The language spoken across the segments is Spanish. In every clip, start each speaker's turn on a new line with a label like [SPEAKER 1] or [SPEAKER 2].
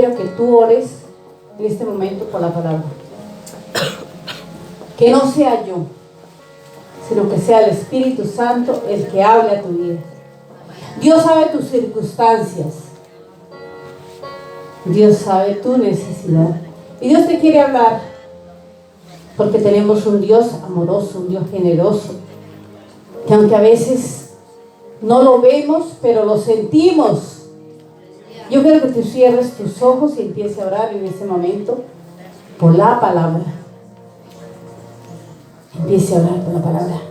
[SPEAKER 1] quiero que tú ores en este momento por la palabra. Que no sea yo, sino que sea el Espíritu Santo el que hable a tu vida. Dios sabe tus circunstancias. Dios sabe tu necesidad. Y Dios te quiere hablar, porque tenemos un Dios amoroso, un Dios generoso, que aunque a veces no lo vemos, pero lo sentimos. Yo quiero que tú cierres tus ojos y empieces a orar en ese momento por la palabra. Empiece a orar por la palabra.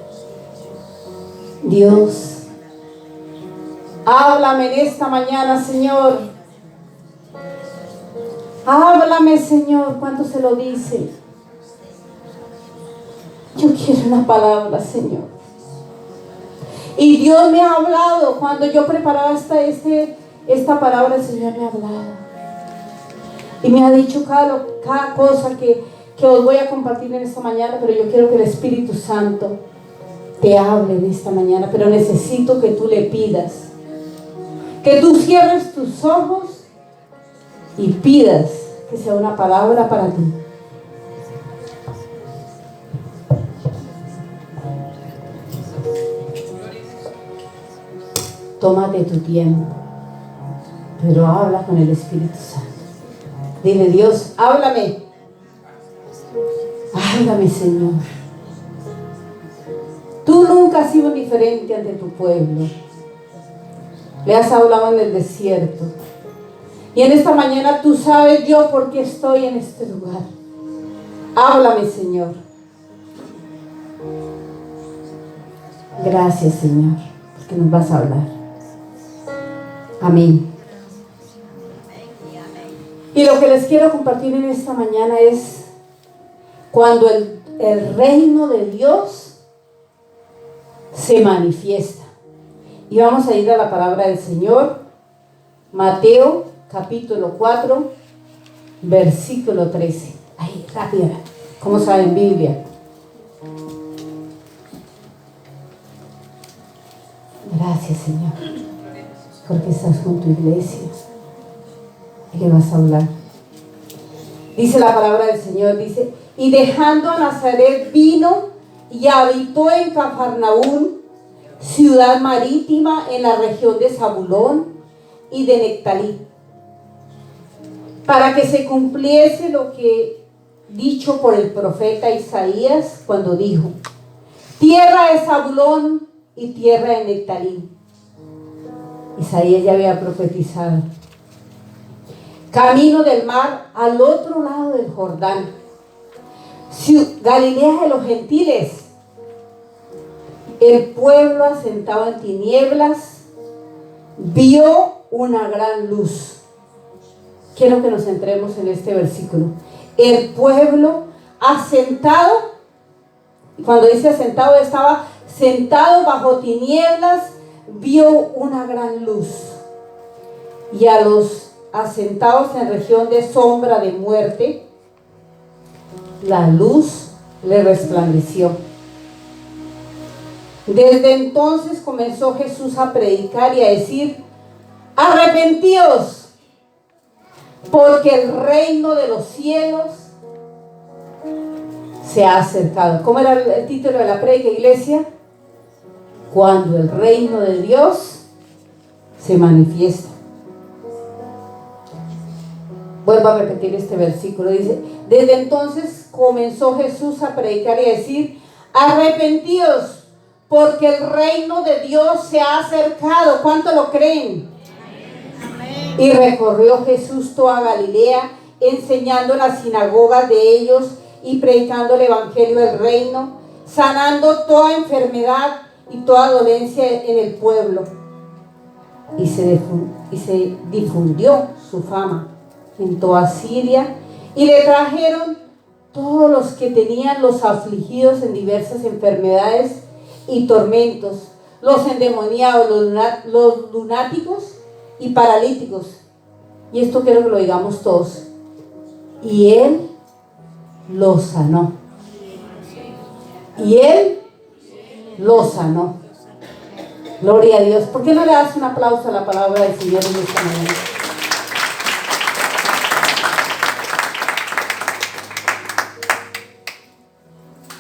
[SPEAKER 1] Dios, háblame en esta mañana, Señor. Háblame, Señor. ¿Cuánto se lo dice? Yo quiero una palabra, Señor. Y Dios me ha hablado. Cuando yo preparaba esta palabra, el Señor me ha hablado. Y me ha dicho cada cosa que os voy a compartir en esta mañana, pero yo quiero que el Espíritu Santo te hable en esta mañana, pero necesito que tú le pidas, que tú cierres tus ojos y pidas que sea una palabra para ti. Tómate tu tiempo, pero habla con el Espíritu Santo. Dile: Dios, háblame. Háblame, Señor. Tú nunca has sido diferente ante tu pueblo. Le has hablado en el desierto. Y en esta mañana tú sabes yo por qué estoy en este lugar. Háblame, Señor. Gracias, Señor, porque nos vas a hablar. Amén. Y lo que les quiero compartir en esta mañana es cuando el reino de Dios se manifiesta. Y vamos a ir a la palabra del Señor. Mateo capítulo 4, versículo 13. Ahí, rápida. ¿Cómo saben Biblia? Gracias, Señor, porque estás con tu iglesia y le vas a hablar. Dice la palabra del Señor, dice: y dejando a Nazaret vino y habitó en Cafarnaúm, ciudad marítima en la región de Zabulón y de Nectalí, para que se cumpliese lo que dicho por el profeta Isaías cuando dijo: tierra de Zabulón y tierra de Nectalí. Isaías ya había profetizado. Camino del mar al otro lado del Jordán, Galilea de los gentiles. El pueblo asentado en tinieblas vio una gran luz. Quiero que nos centremos en este versículo. El pueblo asentado, cuando dice asentado, estaba sentado bajo tinieblas, vio una gran luz. Y a los asentados en región de sombra de muerte, la luz le resplandeció. Desde entonces comenzó Jesús a predicar y a decir: arrepentíos, porque el reino de los cielos se ha acercado. ¿Cómo era el título de la prédica, iglesia? Cuando el reino de Dios se manifiesta. Vuelvo a repetir este versículo. Dice: desde entonces comenzó Jesús a predicar y a decir: arrepentíos, porque el reino de Dios se ha acercado. ¿Cuánto lo creen? Amén. Y recorrió Jesús toda Galilea, enseñando en las sinagogas de ellos y predicando el evangelio del reino, sanando toda enfermedad y toda dolencia en el pueblo. Y se difundió su fama en toda Siria, y le trajeron todos los que tenían los afligidos en diversas enfermedades y tormentos, los endemoniados, los lunáticos y paralíticos. Y esto quiero que lo digamos todos. Y él los sanó. Y él los sanó. Gloria a Dios. ¿Por qué no le das un aplauso a la palabra del Señor en esta mañana?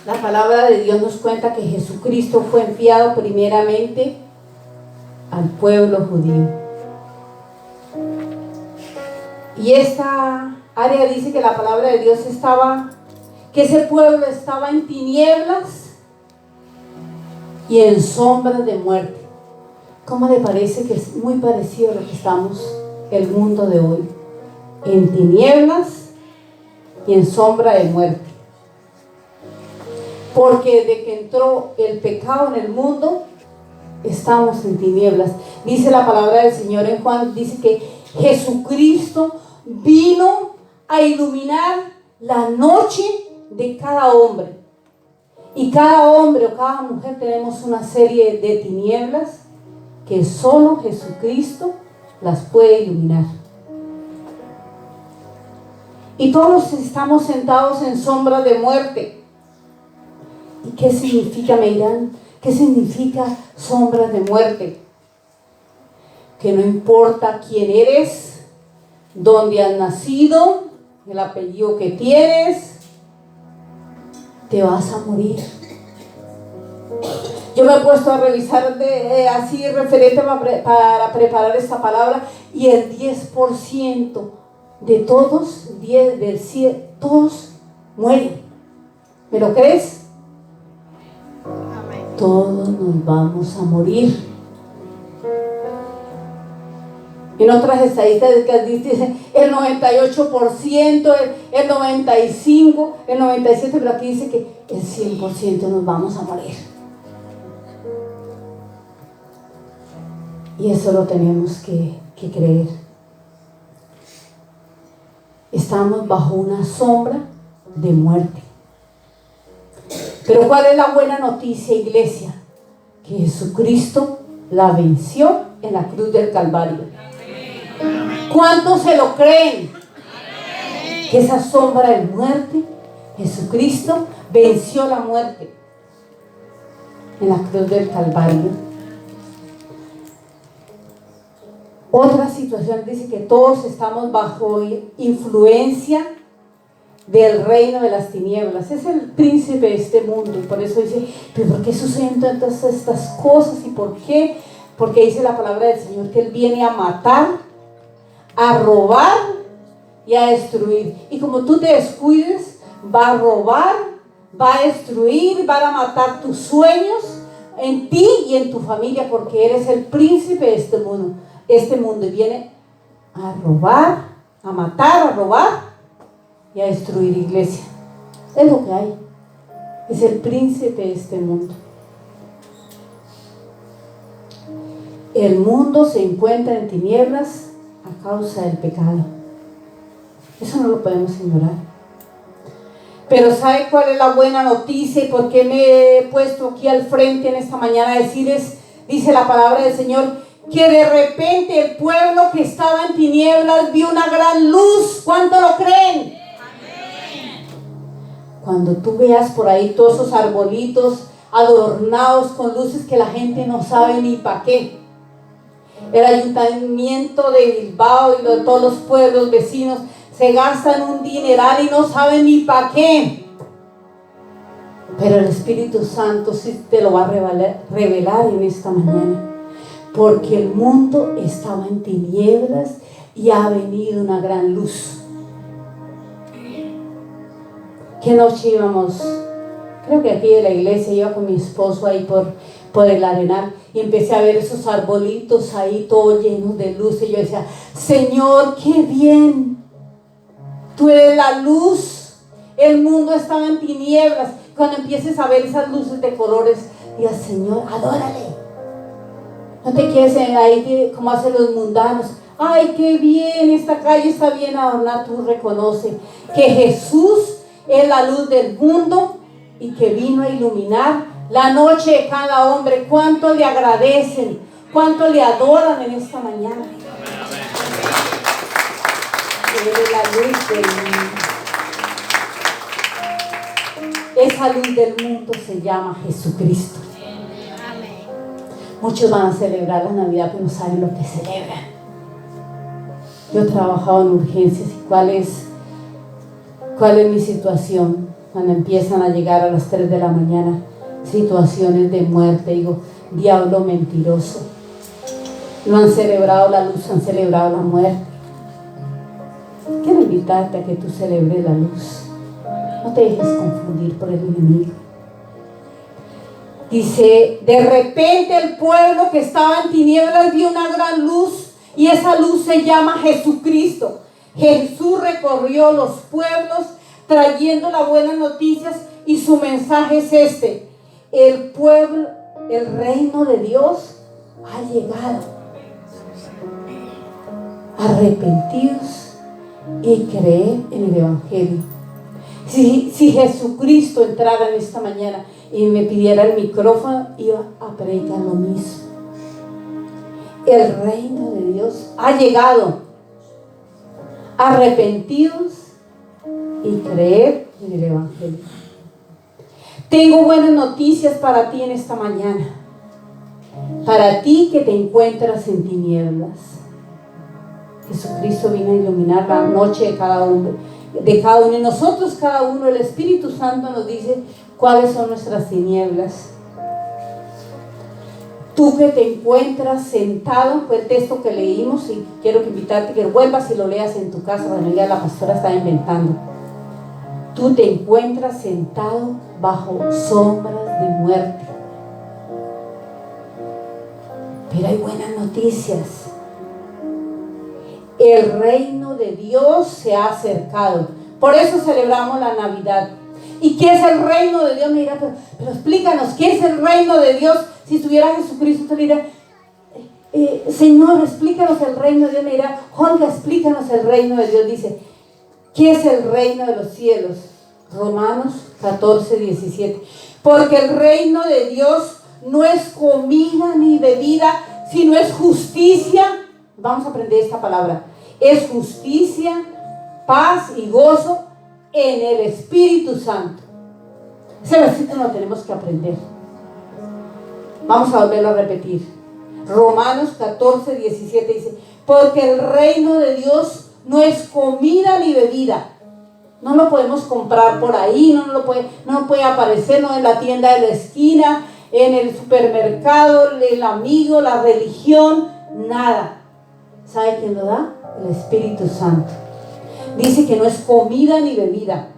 [SPEAKER 1] La palabra de Dios nos cuenta que Jesucristo fue enviado primeramente al pueblo judío. Y esta área dice que la palabra de Dios que ese pueblo estaba en tinieblas y en sombras de muerte. ¿Cómo le parece que es muy parecido a lo que estamos el mundo de hoy? En tinieblas y en sombra de muerte. Porque desde que entró el pecado en el mundo, estamos en tinieblas. Dice la palabra del Señor en Juan, dice que Jesucristo vino a iluminar la noche de cada hombre. Y cada hombre o cada mujer tenemos una serie de tinieblas que solo Jesucristo las puede iluminar. Y todos estamos sentados en sombra de muerte. ¿Y qué significa, me dirán? ¿Qué significa sombra de muerte? Que no importa quién eres, dónde has nacido, el apellido que tienes, te vas a morir. Yo me he puesto a revisar así referente para preparar esta palabra, y el 10% de todos, todos mueren. ¿Me lo crees? Amén. Todos nos vamos a morir. En otras estadísticas dice el 98%, el 95%, el 97%, pero aquí dice que el 100% nos vamos a morir. Y eso lo tenemos que creer. Estamos bajo una sombra de muerte. Pero ¿cuál es la buena noticia, iglesia? Que Jesucristo la venció en la cruz del Calvario. ¿Cuántos se lo creen? Que esa sombra de muerte, Jesucristo venció la muerte en la cruz del Calvario. Otra situación dice que todos estamos bajo influencia del reino de las tinieblas. Es el príncipe de este mundo, y por eso dice, ¿pero por qué suceden todas estas cosas? ¿Y por qué? Porque dice la palabra del Señor que Él viene a matar, a robar y a destruir. Y como tú te descuides, va a robar, va a destruir, va a matar tus sueños en ti y en tu familia, porque eres el príncipe de este mundo. Este mundo viene a robar, a matar, a robar y a destruir, iglesia. Es lo que hay. Es el príncipe de este mundo. El mundo se encuentra en tinieblas a causa del pecado. Eso no lo podemos ignorar. Pero ¿sabe cuál es la buena noticia y por qué me he puesto aquí al frente en esta mañana a decirles? Dice la palabra del Señor que de repente el pueblo que estaba en tinieblas vio una gran luz. ¿Cuánto lo creen? Amén. Cuando tú veas por ahí todos esos arbolitos adornados con luces que la gente no sabe ni para qué. El ayuntamiento de Bilbao y de todos los pueblos vecinos se gastan un dineral y no saben ni para qué. Pero el Espíritu Santo sí te lo va a revelar en esta mañana. Porque el mundo estaba en tinieblas y ha venido una gran luz. ¿Qué noche íbamos? Creo que aquí de la iglesia iba con mi esposo ahí por el Arenal y empecé a ver esos arbolitos ahí todos llenos de luz y yo decía, Señor, qué bien, tú eres la luz. El mundo estaba en tinieblas. Cuando empieces a ver esas luces de colores, digas, Señor, adórale. No te quedes ahí como hacen los mundanos. Ay, qué bien, esta calle está bien adornada. Tú reconoce que Jesús es la luz del mundo y que vino a iluminar la noche de cada hombre. ¿Cuánto le agradecen? ¿Cuánto le adoran en esta mañana? Él es la luz del mundo. Esa luz del mundo se llama Jesucristo. Muchos van a celebrar la Navidad, pero no saben lo que celebran. Yo he trabajado en urgencias y ¿cuál es mi situación? cuando empiezan a llegar a las 3 de la mañana situaciones de muerte. Digo, diablo mentiroso. No han celebrado la luz, han celebrado la muerte. Quiero invitarte a que tú celebres la luz. No te dejes confundir por el enemigo. Dice, de repente el pueblo que estaba en tinieblas vio una gran luz, y esa luz se llama Jesucristo. Jesús recorrió los pueblos trayendo las buenas noticias, y su mensaje es este: el pueblo, el reino de Dios ha llegado. Arrepentidos y creer en el Evangelio. Si Jesucristo entrara en esta mañana y me pidiera el micrófono, iba a predicar lo mismo. El reino de Dios ha llegado. Arrepentidos y creer en el Evangelio. Tengo buenas noticias para ti en esta mañana. Para ti que te encuentras en tinieblas. Jesucristo vino a iluminar la noche de cada uno. Y nosotros, cada uno, el Espíritu Santo nos dice cuáles son nuestras tinieblas. Tú que te encuentras sentado, fue el texto que leímos, y quiero invitarte que vuelvas y lo leas en tu casa. Bueno, ya la pastora está inventando. Tú te encuentras sentado bajo sombras de muerte. Pero hay buenas noticias. El reino de Dios se ha acercado. Por eso celebramos la Navidad. ¿Y qué es el reino de Dios? Me dirá, pero explícanos, ¿qué es el reino de Dios? Si estuviera Jesucristo, te dirá, Señor, explícanos el reino de Dios. Me dirá, Olga, explícanos el reino de Dios. Dice, ¿qué es el reino de los cielos? Romanos 14, 17. Porque el reino de Dios no es comida ni bebida, sino es justicia. Vamos a aprender esta palabra. Es justicia, paz y gozo en el Espíritu Santo. Ese versículo lo tenemos que aprender. Vamos a volverlo a repetir. Romanos 14, 17 dice, porque el reino de Dios no es comida ni bebida. No lo podemos comprar por ahí, no puede aparecer, no en la tienda de la esquina, en el supermercado, el amigo, la religión, nada. ¿Sabe quién lo da? El Espíritu Santo. Dice que no es comida ni bebida.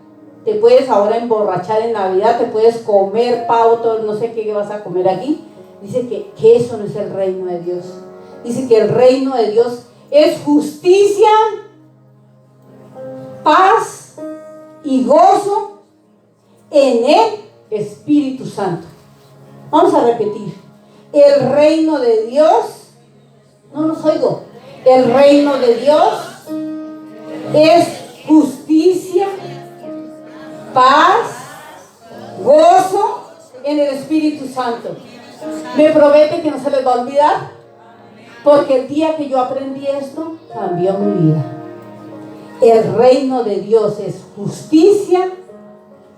[SPEAKER 1] Te puedes ahora emborrachar en Navidad, te puedes comer pavo, todo, no sé qué vas a comer aquí. Dice que eso no es el reino de Dios. Dice que el reino de Dios es justicia, paz y gozo en el Espíritu Santo. Vamos a repetir. El reino de Dios, no los oigo. El reino de Dios es justicia, paz, gozo en el Espíritu Santo. Me promete que no se les va a olvidar, porque el día que yo aprendí esto, cambió mi vida. El reino de Dios es justicia,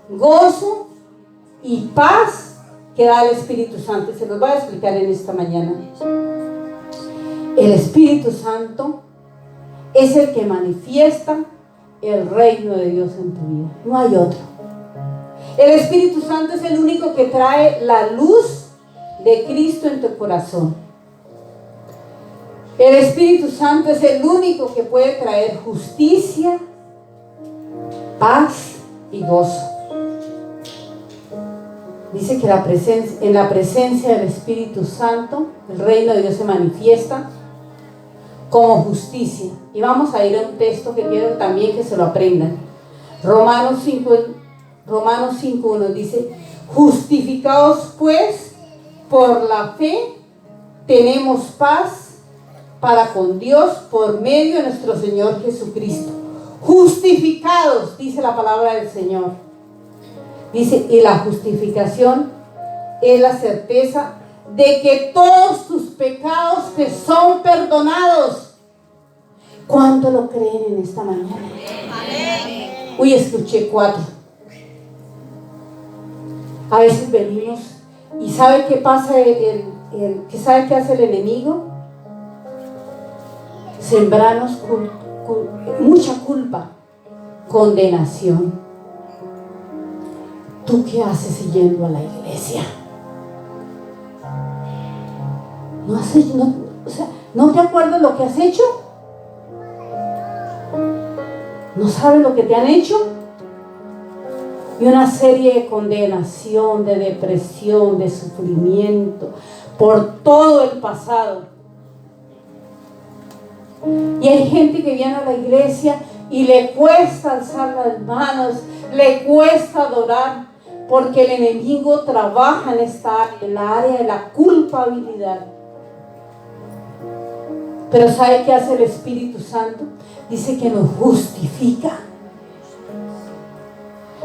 [SPEAKER 1] gozo y paz que da el Espíritu Santo. Se los voy a explicar en esta mañana. El Espíritu Santo es el que manifiesta el reino de Dios en tu vida. No hay otro. El Espíritu Santo es el único que trae la luz de Cristo en tu corazón. El Espíritu Santo es el único que puede traer justicia, paz y gozo. Dice que en la presencia del Espíritu Santo, el reino de Dios se manifiesta como justicia. Y vamos a ir a un texto que quiero también que se lo aprendan. Romanos 5:1 dice, justificados pues por la fe, tenemos paz para con Dios por medio de nuestro Señor Jesucristo. Justificados, dice la palabra del Señor. Dice, y la justificación es la certeza de que todos tus pecados te son perdonados. ¿Cuánto lo creen en esta mañana? Amén. Uy, escuché 4. A veces venimos y ¿sabe qué pasa? ¿Sabe qué hace el enemigo? Sembrarnos mucha culpa, condenación. ¿Tú qué haces yendo a la iglesia? ¿No te acuerdas lo que has hecho? ¿No sabes lo que te han hecho? Y una serie de condenación, de depresión, de sufrimiento por todo el pasado. Y hay gente que viene a la iglesia y le cuesta alzar las manos, le cuesta adorar, porque el enemigo trabaja en esta área, en la área de la culpabilidad. Pero ¿sabe qué hace el Espíritu Santo? Dice que nos justifica.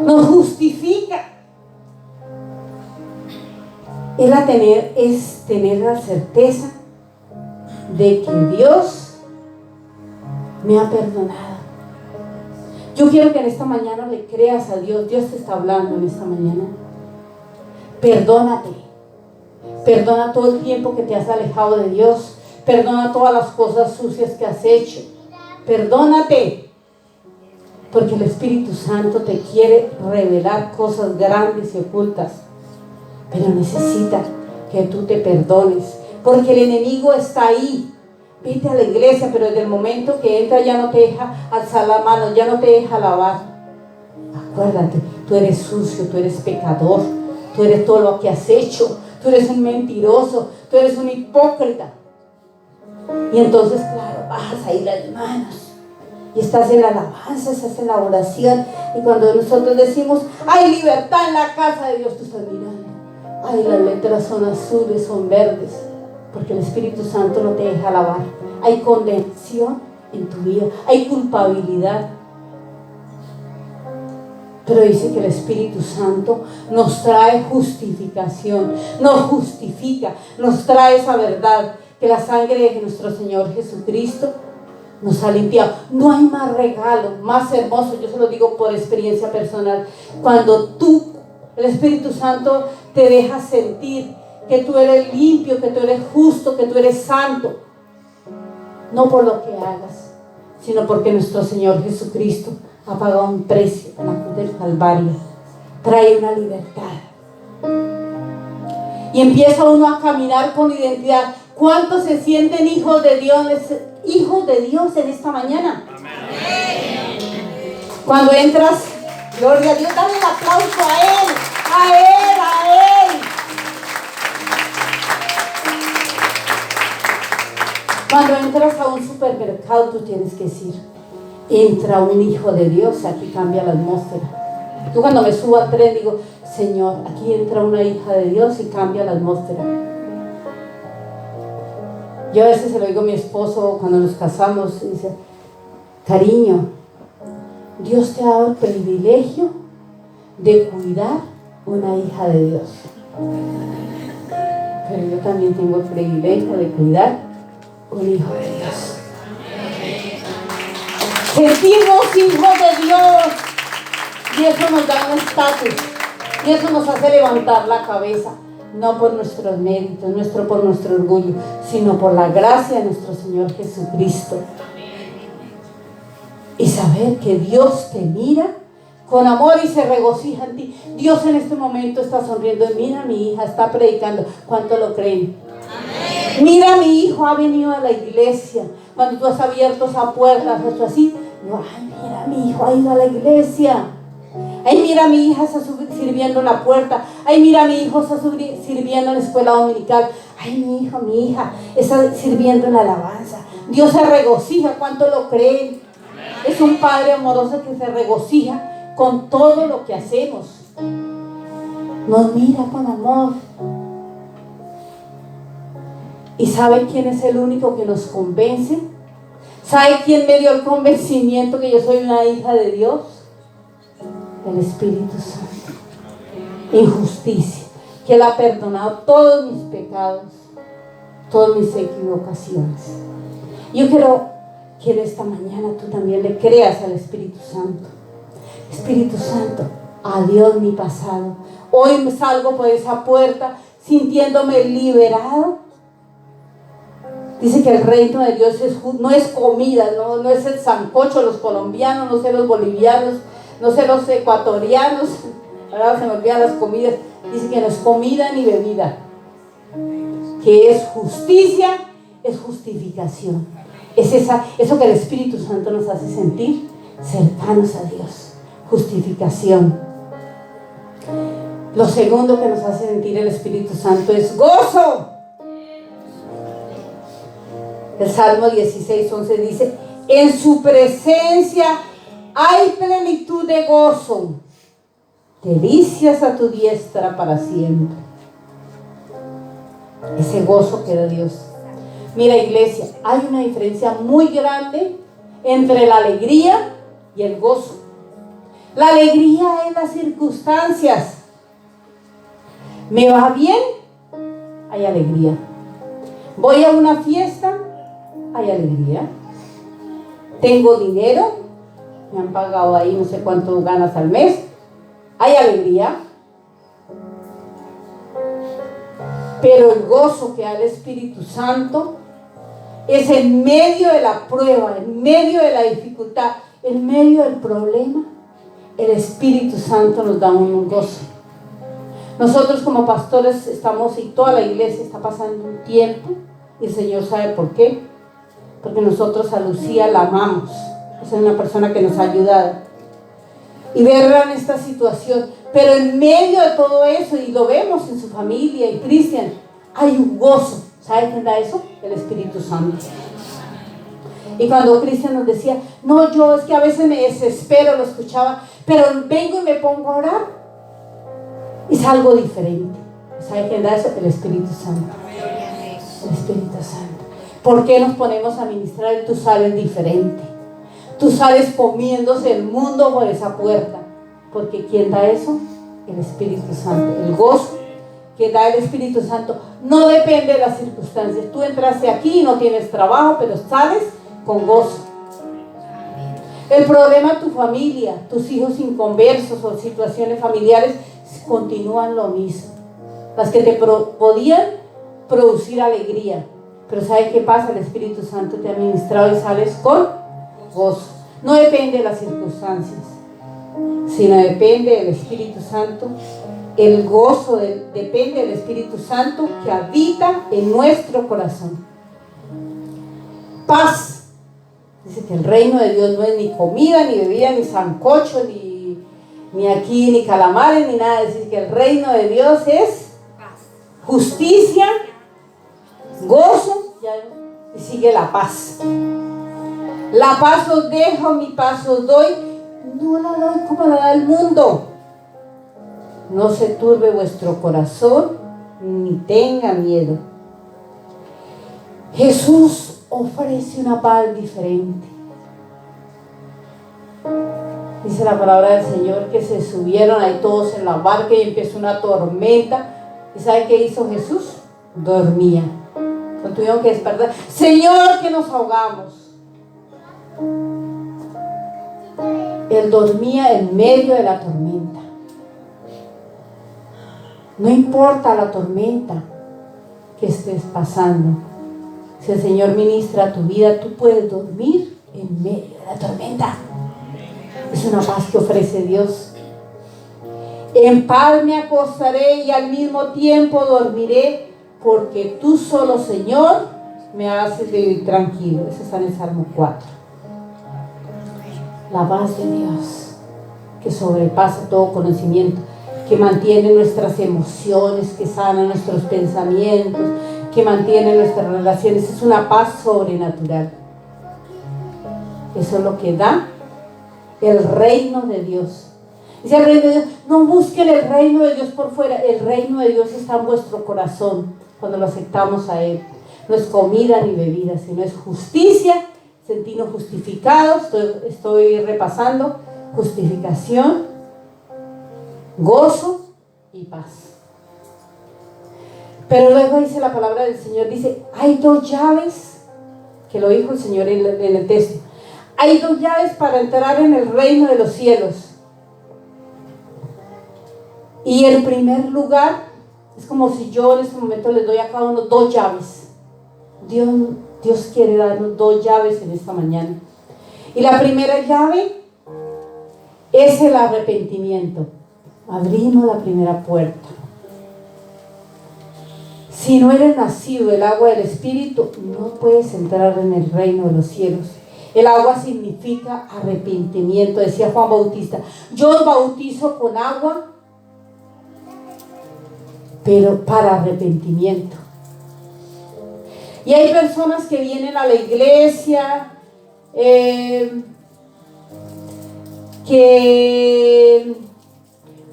[SPEAKER 1] Nos justifica. Es tener la certeza de que Dios me ha perdonado. Yo quiero que en esta mañana le creas a Dios. Dios te está hablando en esta mañana. Perdónate. Perdona todo el tiempo que te has alejado de Dios. Perdona todas las cosas sucias que has hecho. Perdónate. Porque el Espíritu Santo te quiere revelar cosas grandes y ocultas. Pero necesita que tú te perdones. Porque el enemigo está ahí. Vete a la iglesia, pero desde el momento que entra ya no te deja alzar las manos, ya no te deja alabar. Acuérdate, tú eres sucio, tú eres pecador, tú eres todo lo que has hecho, tú eres un mentiroso, tú eres un hipócrita. Y entonces, claro, bajas ahí las manos y estás en la alabanza, estás en la oración. Y cuando nosotros decimos, hay libertad en la casa de Dios, tú estás mirando. Ay, las letras son azules, son verdes. Porque el Espíritu Santo no te deja alabar. Hay condenación en tu vida, hay culpabilidad. Pero dice que el Espíritu Santo nos trae justificación, nos justifica, nos trae esa verdad, que la sangre de nuestro Señor Jesucristo nos ha limpiado. No hay más regalo, más hermoso, yo se lo digo por experiencia personal, cuando el Espíritu Santo te deja sentir que tú eres limpio, que tú eres justo, que tú eres santo. No por lo que hagas, sino porque nuestro Señor Jesucristo ha pagado un precio en la cruz del Calvario. Trae una libertad. Y empieza uno a caminar con identidad. ¿Cuántos se sienten hijos de Dios en esta mañana? Amén. Cuando entras, gloria a Dios, dale un aplauso a Él, a Él, a Él. Cuando entras a un supermercado, tú tienes que decir, entra un hijo de Dios, aquí cambia la atmósfera. Yo cuando me subo al tren digo, Señor, aquí entra una hija de Dios y cambia la atmósfera. Yo a veces se lo digo a mi esposo cuando nos casamos, dice, cariño, Dios te ha dado el privilegio de cuidar una hija de Dios. Pero yo también tengo el privilegio de cuidar un hijo de Dios. Sentimos hijos de Dios y eso nos da un estatus y eso nos hace levantar la cabeza, no por nuestros méritos, por nuestro orgullo, sino por la gracia de nuestro Señor Jesucristo. Y saber que Dios te mira con amor y se regocija en ti. Dios en este momento está sonriendo. Mira, mi hija está predicando. ¿Cuánto lo creen? Amén. Mira, mi hijo ha venido a la iglesia. Cuando tú has abierto esa puerta, has hecho así. Digo, ay, mira, mi hijo ha ido a la iglesia. Ay, mira, mi hija está sirviendo en la puerta. Ay, mira, mi hijo está sirviendo en la escuela dominical. Ay, mi hijo, mi hija está sirviendo en la alabanza. Dios se regocija. ¿Cuánto lo creen? Es un Padre amoroso que se regocija con todo lo que hacemos. Nos mira con amor. ¿Y sabe quién es el único que nos convence? ¿Sabe quién me dio el convencimiento que yo soy una hija de Dios? El Espíritu Santo. En justicia, que Él ha perdonado todos mis pecados, todas mis equivocaciones. Yo quiero que en esta mañana tú también le creas al Espíritu Santo. Espíritu Santo, adiós mi pasado. Hoy salgo por esa puerta sintiéndome liberado. Dice que el reino de Dios no es comida, no es el sancocho, los colombianos, no sé los bolivianos, no sé los ecuatorianos. Ahora se me olvidan las comidas. Dice que no es comida ni bebida, que es justicia, es justificación. Es eso que el Espíritu Santo nos hace sentir cercanos a Dios. Justificación. Lo segundo que nos hace sentir el Espíritu Santo es gozo. El Salmo 16:11 dice: en su presencia hay plenitud de gozo, delicias a tu diestra para siempre. Ese gozo que da Dios. Mira, iglesia, hay una diferencia muy grande entre la alegría y el gozo. La alegría es las circunstancias. ¿Me va bien? Hay alegría. ¿Voy a una fiesta? Hay alegría. ¿Tengo dinero? Me han pagado ahí no sé cuánto ganas al mes. Hay alegría. Pero el gozo que da el Espíritu Santo es en medio de la prueba, en medio de la dificultad, en medio del problema. El Espíritu Santo nos da un gozo. Nosotros como pastores estamos, y toda la iglesia está pasando un tiempo, y el Señor sabe por qué. Porque nosotros a Lucía la amamos. Es una persona que nos ha ayudado. Y verla en esta situación. Pero en medio de todo eso, y lo vemos en su familia y Cristian, hay un gozo. ¿Sabe quién da eso? El Espíritu Santo. Y cuando Cristian nos decía, no, yo es que a veces me desespero, lo escuchaba, pero vengo y me pongo a orar y salgo diferente. ¿Sabe quién da eso? El Espíritu Santo. El Espíritu Santo. ¿Por qué nos ponemos a ministrar y tú sales diferente? Tú sales comiéndose el mundo por esa puerta. Porque ¿quién da eso? El Espíritu Santo. El gozo que da el Espíritu Santo no depende de las circunstancias. Tú entraste aquí y no tienes trabajo, pero sales con gozo. El problema de tu familia, tus hijos inconversos o situaciones familiares continúan lo mismo. Las que te podían producir alegría. Pero ¿sabe qué pasa? El Espíritu Santo te ha ministrado y sales con gozo. No depende de las circunstancias, sino depende del Espíritu Santo. El gozo depende del Espíritu Santo que habita en nuestro corazón. Paz. Dice que el reino de Dios no es ni comida, ni bebida, ni sancocho, ni aquí, ni calamares, ni nada. Dice que el reino de Dios es justicia, gozo, y sigue la paz. La paz os dejo, mi paz os doy. No la doy como la da el mundo. No se turbe vuestro corazón, ni tenga miedo. Jesús ofrece una paz diferente. Dice la palabra del Señor que se subieron ahí todos en la barca y empezó una tormenta. ¿Y sabe qué hizo Jesús? Dormía. No tuvieron que despertar. Señor, que nos ahogamos. Él dormía en medio de la tormenta. No importa la tormenta que estés pasando. Si el Señor ministra tu vida, tú puedes dormir en medio de la tormenta. Es una paz que ofrece Dios. En paz me acostaré y al mismo tiempo dormiré, porque tú solo, Señor, me haces vivir tranquilo. Eso está en el Salmo 4. La paz de Dios, que sobrepasa todo conocimiento, que mantiene nuestras emociones, que sana nuestros pensamientos, que mantiene nuestras relaciones. Es una paz sobrenatural. Eso es lo que da el reino de Dios. Dice el reino de Dios, no busquen el reino de Dios por fuera. El reino de Dios está en vuestro corazón cuando lo aceptamos a Él. No es comida ni bebida, sino es justicia, sentirnos justificados. Estoy repasando: justificación, gozo y paz. Pero luego dice la palabra del Señor, dice, hay dos llaves, que lo dijo el Señor en el texto. Hay dos llaves para entrar en el reino de los cielos. Y en primer lugar, es como si yo en este momento les doy a cada uno dos llaves. Dios quiere darnos dos llaves en esta mañana. Y la primera llave es el arrepentimiento. abrimos la primera puerta. Si no eres nacido del agua del Espíritu, no puedes entrar en el reino de los cielos. El agua significa arrepentimiento, decía Juan Bautista. Yo os bautizo con agua, pero para arrepentimiento. Y hay personas que vienen a la iglesia, que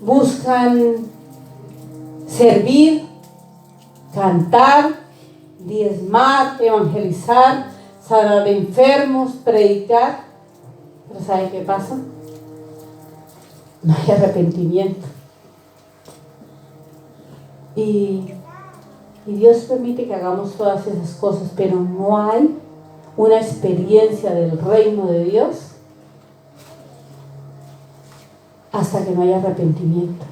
[SPEAKER 1] buscan servir, cantar, diezmar, evangelizar, sanar enfermos, predicar. Pero ¿sabe qué pasa? No hay arrepentimiento. Y Dios permite que hagamos todas esas cosas, pero no hay una experiencia del reino de Dios hasta que no haya arrepentimiento.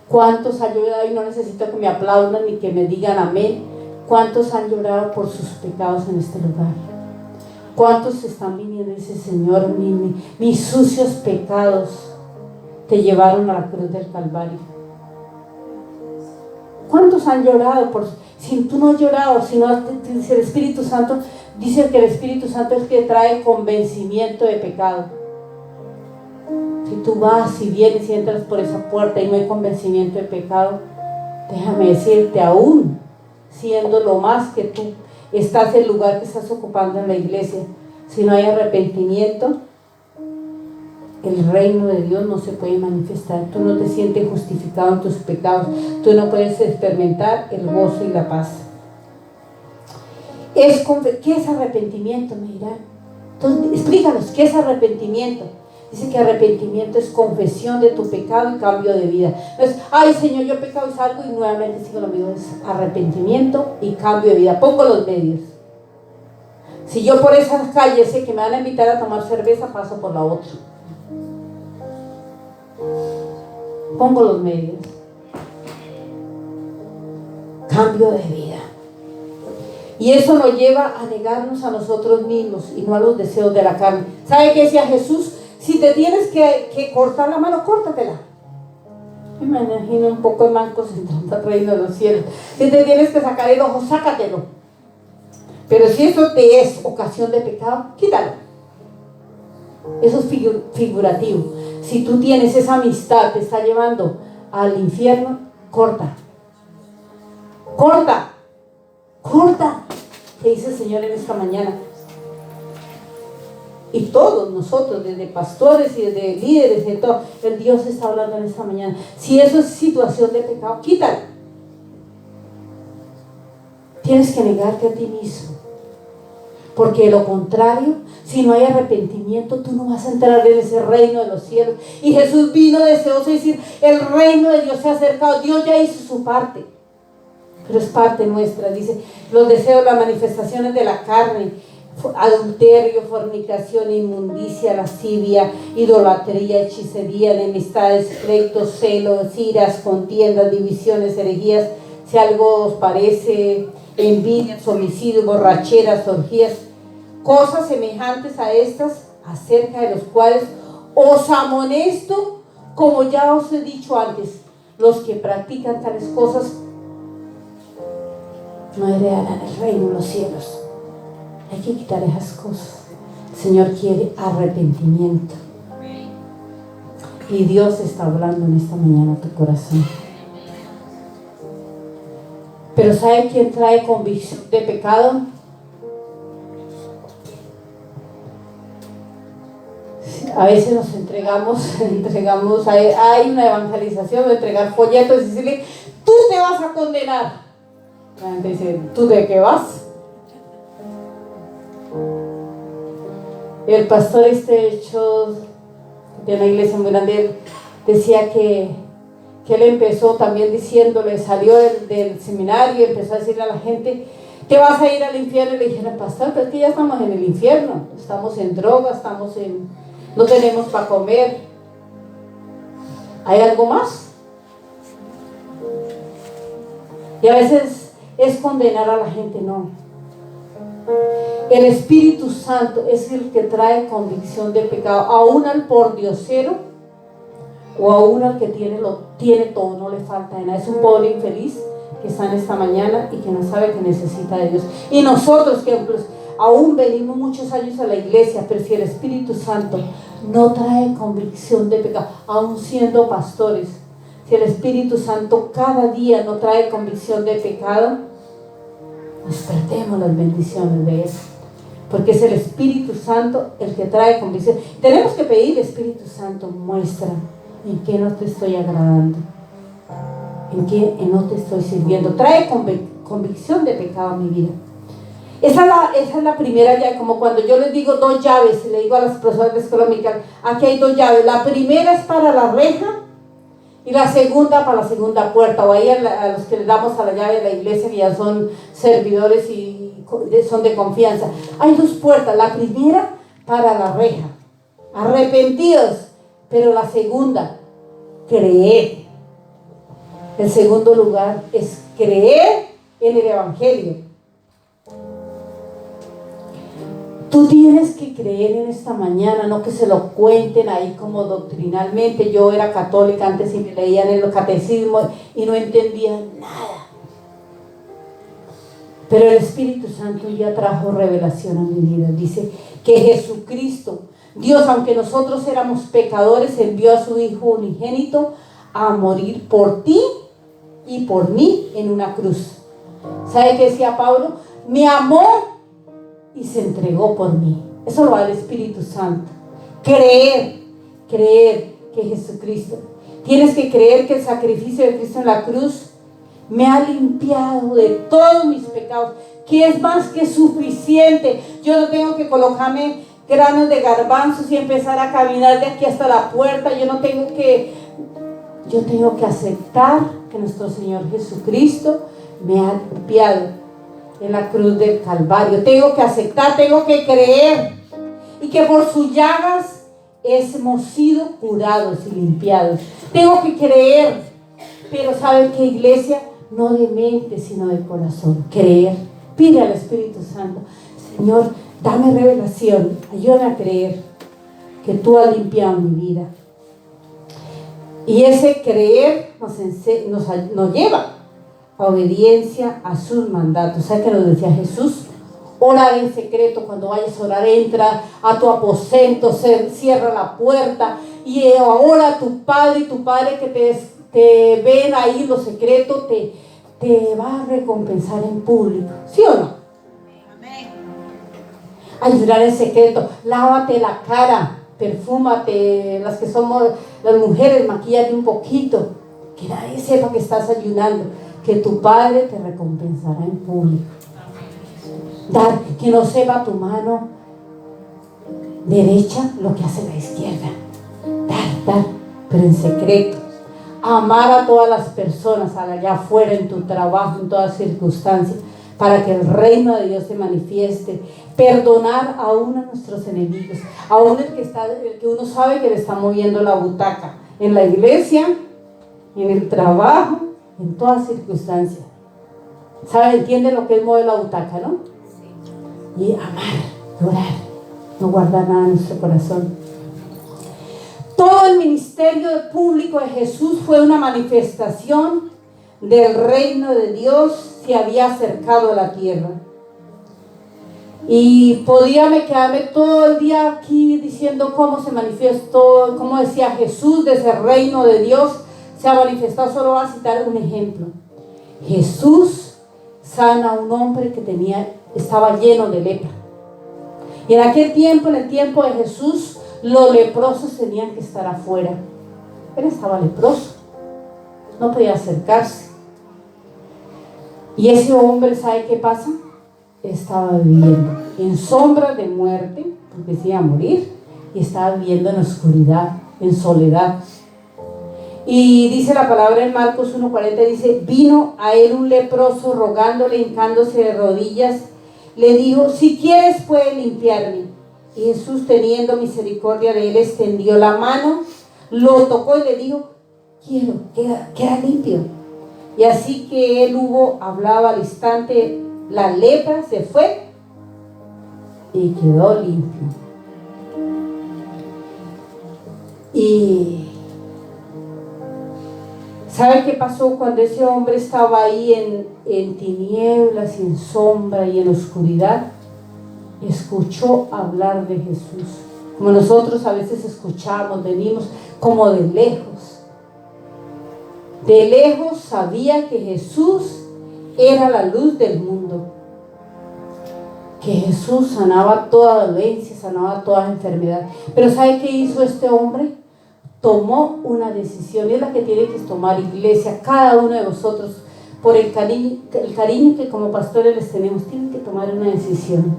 [SPEAKER 1] ¿Cuántos han llorado? Y no necesito que me aplaudan ni que me digan amén. ¿Cuántos han llorado por sus pecados en este lugar? ¿Cuántos están viniendo y dicen, Señor, mis sucios pecados te llevaron a la cruz del Calvario? ¿Cuántos han llorado? Si tú no has llorado, si no dice el Espíritu Santo, dice que el Espíritu Santo es que trae convencimiento de pecado. Si tú vas y vienes y entras por esa puerta y no hay convencimiento de pecado, déjame decirte, aún siendo lo más que tú estás en el lugar que estás ocupando en la iglesia, si no hay arrepentimiento, el reino de Dios no se puede manifestar. Tú no te sientes justificado en tus pecados. Tú no puedes experimentar el gozo y la paz. ¿Qué es arrepentimiento? Me dirán. Entonces, explícanos, ¿qué es arrepentimiento? Dice que arrepentimiento es confesión de tu pecado y cambio de vida. No es, ay Señor, yo he pecado y salgo y nuevamente sigo lo mismo. Es arrepentimiento y cambio de vida. Pongo los medios. Si yo por esas calles sé que me van a invitar a tomar cerveza, paso por la otra. Pongo los medios. Cambio de vida. Y eso nos lleva a negarnos a nosotros mismos y no a los deseos de la carne. ¿Sabe qué decía Jesús? Si te tienes que cortar la mano, córtatela. Me imagino un poco de mancos entrando al reino de los cielos. Si te tienes que sacar el ojo, sácatelo. Pero si eso te es ocasión de pecado, quítalo. Eso es figurativo. Si tú tienes esa amistad, te está llevando al infierno, corta. Corta. Corta. ¿Qué dice el Señor en esta mañana? Y todos nosotros, desde pastores y desde líderes, y todo, el Dios está hablando en esta mañana. Si eso es situación de pecado, quítalo. Tienes que negarte a ti mismo. Porque de lo contrario, si no hay arrepentimiento, tú no vas a entrar en ese reino de los cielos. Y Jesús vino deseoso de decir, el reino de Dios se ha acercado. Dios ya hizo su parte, pero es parte nuestra. Dice, los deseos, las manifestaciones de la carne, adulterio, fornicación, inmundicia, lascivia, idolatría, hechicería, enemistades, pleitos, celos, iras, contiendas, divisiones, herejías. Si algo os parece, envidias, homicidios, borracheras, orgías, cosas semejantes a estas, acerca de los cuales os amonesto, como ya os he dicho antes, los que practican tales cosas no heredarán el reino de los cielos. Hay que quitar esas cosas. El Señor quiere arrepentimiento. Y Dios está hablando en esta mañana a tu corazón. Pero ¿sabe quién trae convicción de pecado? A veces nos entregamos, hay una evangelización de entregar folletos y decirle, tú te vas a condenar. La gente dice, ¿tú de qué vas? El pastor hecho de una iglesia muy grande decía que él empezó también diciéndole, salió del seminario y empezó a decirle a la gente, te vas a ir al infierno. Y le dijeron, pastor, pero es que ya estamos en el infierno, estamos en droga, no tenemos para comer. ¿Hay algo más? Y a veces es condenar a la gente, no. El Espíritu Santo es el que trae convicción de pecado, aún al pordiosero o a uno que tiene todo, no le falta de nada. Es un pobre infeliz que está en esta mañana y que no sabe que necesita de Dios. Y nosotros que pues, aún venimos muchos años a la iglesia, pero si el Espíritu Santo no trae convicción de pecado, aún siendo pastores, si el Espíritu Santo cada día no trae convicción de pecado, nos perdemos las bendiciones de Él. Porque es el Espíritu Santo el que trae convicción. Tenemos que pedir, Espíritu Santo, muestra en qué no te estoy agradando, en qué no te estoy sirviendo. Trae convicción de pecado a mi vida. Esa es la primera llave, como cuando yo les digo 2 llaves, le digo a las personas de escuela dominical, aquí hay 2 llaves. La primera es para la reja y la segunda para la segunda puerta. O ahí a los que les damos a la llave de la iglesia, que ya son servidores y son de confianza. Hay 2 puertas. La primera para la reja, arrepentidos. Pero la segunda, creer. El segundo lugar es creer en el Evangelio. Tú tienes que creer en esta mañana, no que se lo cuenten ahí como doctrinalmente. Yo era católica antes y me leían en el catecismo y no entendía nada. Pero el Espíritu Santo ya trajo revelación a mi vida. Dice que Jesucristo, Dios, aunque nosotros éramos pecadores, envió a su Hijo unigénito a morir por ti y por mí en una cruz. ¿Sabe qué decía Pablo? Me amó y se entregó por mí. Eso lo da el Espíritu Santo. Creer que Jesucristo. Tienes que creer que el sacrificio de Cristo en la cruz me ha limpiado de todos mis pecados, que es más que suficiente. Yo no tengo que colocarme granos de garbanzos y empezar a caminar de aquí hasta la puerta. Yo tengo que aceptar que nuestro Señor Jesucristo me ha limpiado en la cruz del Calvario. Tengo que aceptar, tengo que creer, y que por sus llagas hemos sido curados y limpiados. Tengo que creer, pero ¿saben qué, iglesia? No de mente, sino de corazón. Creer. Pide al Espíritu Santo: Señor, dame revelación, ayúdame a creer que tú has limpiado mi vida. Y ese creer nos lleva a obediencia a sus mandatos. ¿Sabes qué nos decía Jesús? Orar en secreto. Cuando vayas a orar, entra a tu aposento, cierra la puerta y ora a tu Padre, y tu Padre que te ven ahí en lo secreto te va a recompensar en público. ¿Sí o no? Amén. Ayudar en secreto. Lávate la cara, perfúmate. Las que somos las mujeres, maquíllate un poquito, que nadie sepa que estás ayunando, que tu Padre te recompensará en público. Dar, que no sepa tu mano derecha lo que hace la izquierda. Dar, pero en secreto. Amar a todas las personas allá afuera, en tu trabajo, en todas circunstancias, para que el reino de Dios se manifieste. Perdonar aún a nuestros enemigos, aún el que uno sabe que le está moviendo la butaca, en la iglesia, en el trabajo, en todas circunstancias. ¿Sabe? ¿Entiende lo que es mover la butaca, no? Sí. Y amar, orar, no guardar nada en nuestro corazón. Todo el ministerio público de Jesús fue una manifestación del reino de Dios. Se había acercado a la tierra. Y podía quedarme todo el día aquí diciendo cómo se manifestó, cómo decía Jesús de ese reino de Dios se ha manifestado. Solo voy a citar un ejemplo. Jesús sana a un hombre que estaba lleno de lepra. Y en aquel tiempo, en el tiempo de Jesús, los leprosos tenían que estar afuera. Él estaba leproso, no podía acercarse. Y ese hombre, ¿sabe qué pasa? Estaba viviendo en sombras de muerte, porque se iba a morir, y estaba viviendo en oscuridad, en soledad. Y dice la palabra en Marcos 1:40, dice: vino a él un leproso rogándole, hincándose de rodillas, le dijo: si quieres puedes limpiarme. Y Jesús, teniendo misericordia de él, extendió la mano, lo tocó y le dijo: quiero, queda limpio. Y así que él hablado al instante, la lepra se fue y quedó limpio. Y ¿Sabe qué pasó cuando ese hombre estaba ahí en tinieblas y en sombra y en oscuridad? Escuchó hablar de Jesús. Como nosotros a veces escuchamos, venimos como de lejos. De lejos sabía que Jesús era la luz del mundo. Que Jesús sanaba toda dolencia, sanaba toda enfermedad. Pero ¿sabe qué hizo este hombre? Tomó una decisión, y es la que tiene que tomar iglesia, cada uno de vosotros, por el cariño que como pastores les tenemos, tienen que tomar una decisión.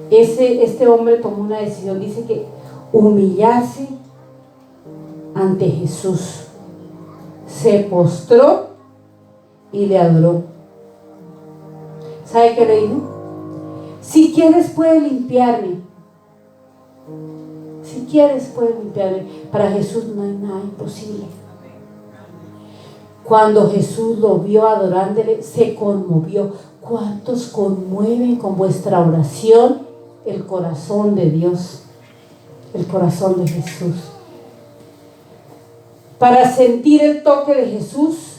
[SPEAKER 1] Este hombre tomó una decisión, dice que humillarse ante Jesús, se postró y le adoró. ¿Sabe qué le dijo? Si quieres puedes limpiarme. Si quieres puedes limpiarme. Para Jesús no hay nada imposible. Cuando Jesús lo vio adorándole, se conmovió. ¿Cuántos conmueven con vuestra oración el corazón de Dios? El corazón de Jesús. Para sentir el toque de Jesús,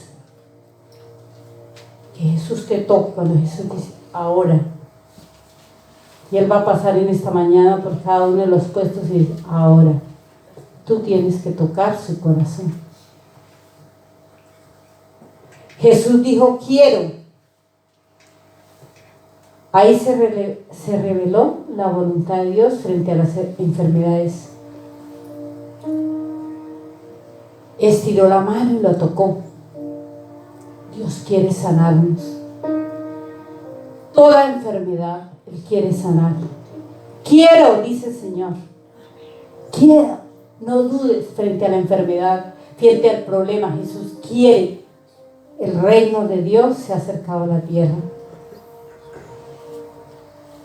[SPEAKER 1] que Jesús te toque, cuando Jesús dice ahora, y Él va a pasar en esta mañana por cada uno de los puestos y dice ahora, tú tienes que tocar su corazón. Jesús dijo quiero. Ahí se reveló la voluntad de Dios frente a las enfermedades. Estiró la mano y lo tocó. Dios quiere sanarnos. Toda enfermedad Él quiere sanar. Quiero, dice el Señor. Quiero. No dudes frente a la enfermedad, frente al problema. Jesús quiere. El reino de Dios se ha acercado a la tierra.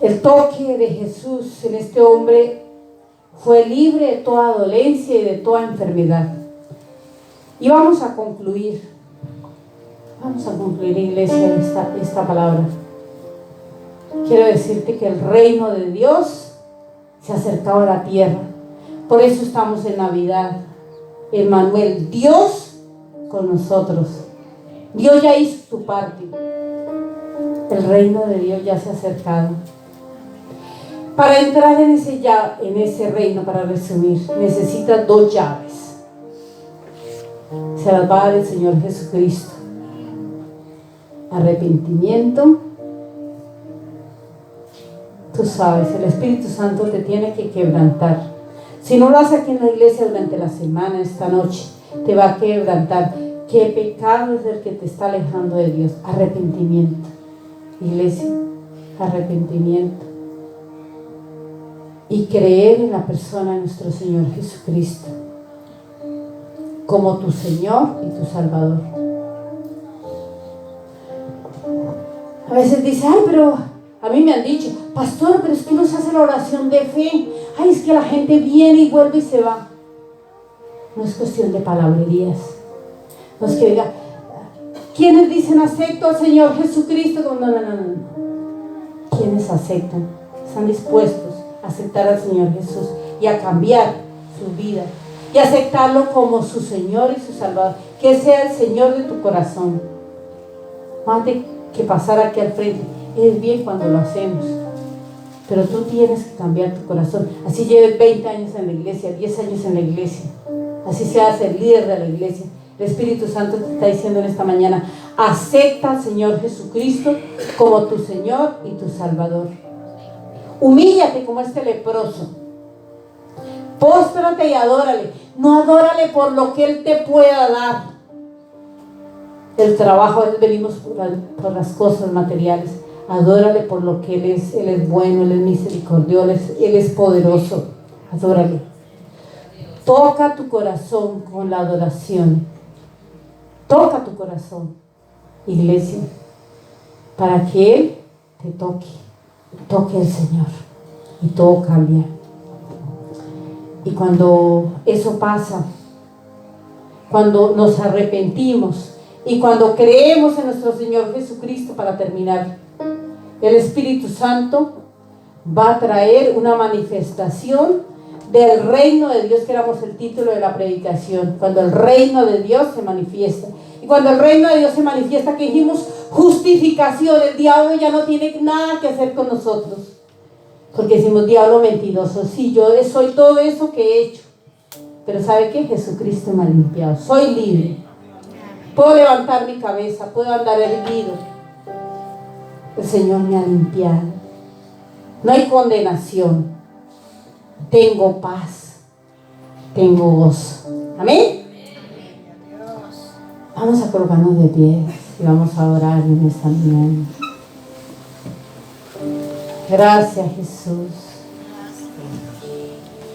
[SPEAKER 1] El toque de Jesús en este hombre fue libre de toda dolencia y de toda enfermedad. Y vamos a concluir. Vamos a concluir, iglesia, esta palabra. Quiero decirte que el reino de Dios se ha acercado a la tierra. Por eso estamos en Navidad. Emmanuel, Dios con nosotros. Dios ya hizo su parte. El reino de Dios ya se ha acercado. Para entrar en ese reino, para resumir, necesitas 2 llaves. Se las va a dar el Señor Jesucristo. Arrepentimiento. Tú sabes, el Espíritu Santo te tiene que quebrantar. Si no lo haces aquí en la iglesia durante la semana, esta noche, te va a quebrantar. ¿Qué pecado es el que te está alejando de Dios? Arrepentimiento. Iglesia, arrepentimiento. Y creer en la persona de nuestro Señor Jesucristo como tu Señor y tu Salvador. A veces dice, ay, pero a mí me han dicho, pastor, pero es que no se hace la oración de fe. Ay, es que la gente viene y vuelve y se va. No es cuestión de palabrerías. No es que diga, ¿quiénes dicen acepto al Señor Jesucristo? No. ¿Quiénes aceptan? Están dispuestos a aceptar al Señor Jesús y a cambiar su vida y aceptarlo como su Señor y su Salvador. Que sea el Señor de tu corazón. Antes que pasar aquí al frente, es bien cuando lo hacemos, pero tú tienes que cambiar tu corazón. Así lleves 20 años en la iglesia, 10 años en la iglesia, así seas el líder de la iglesia. El Espíritu Santo te está diciendo en esta mañana, acepta al Señor Jesucristo como tu Señor y tu Salvador. Humíllate como este leproso. Póstrate y adórale. No adórale por lo que Él te pueda dar. El trabajo, venimos por las cosas materiales. Adórale por lo que Él es. Él es bueno, Él es misericordioso, Él es poderoso. Adórale. Toca tu corazón con la adoración. Toca tu corazón, iglesia, para que Él te toque. Toque el Señor y todo cambia. Y cuando eso pasa, cuando nos arrepentimos y cuando creemos en nuestro Señor Jesucristo, para terminar, el Espíritu Santo va a traer una manifestación del reino de Dios, que éramos el título de la predicación. Cuando el reino de Dios se manifiesta. Y cuando el reino de Dios se manifiesta, que dijimos justificación, el diablo ya no tiene nada que hacer con nosotros. Porque decimos, diablo mentiroso, sí, yo soy todo eso que he hecho. Pero ¿sabe qué? Jesucristo me ha limpiado, soy libre. Puedo levantar mi cabeza, puedo andar erguido. El Señor me ha limpiado. No hay condenación. Tengo paz. Tengo gozo. Amén. Vamos a colocarnos de pie y vamos a orar en esta mañana. Gracias, Jesús.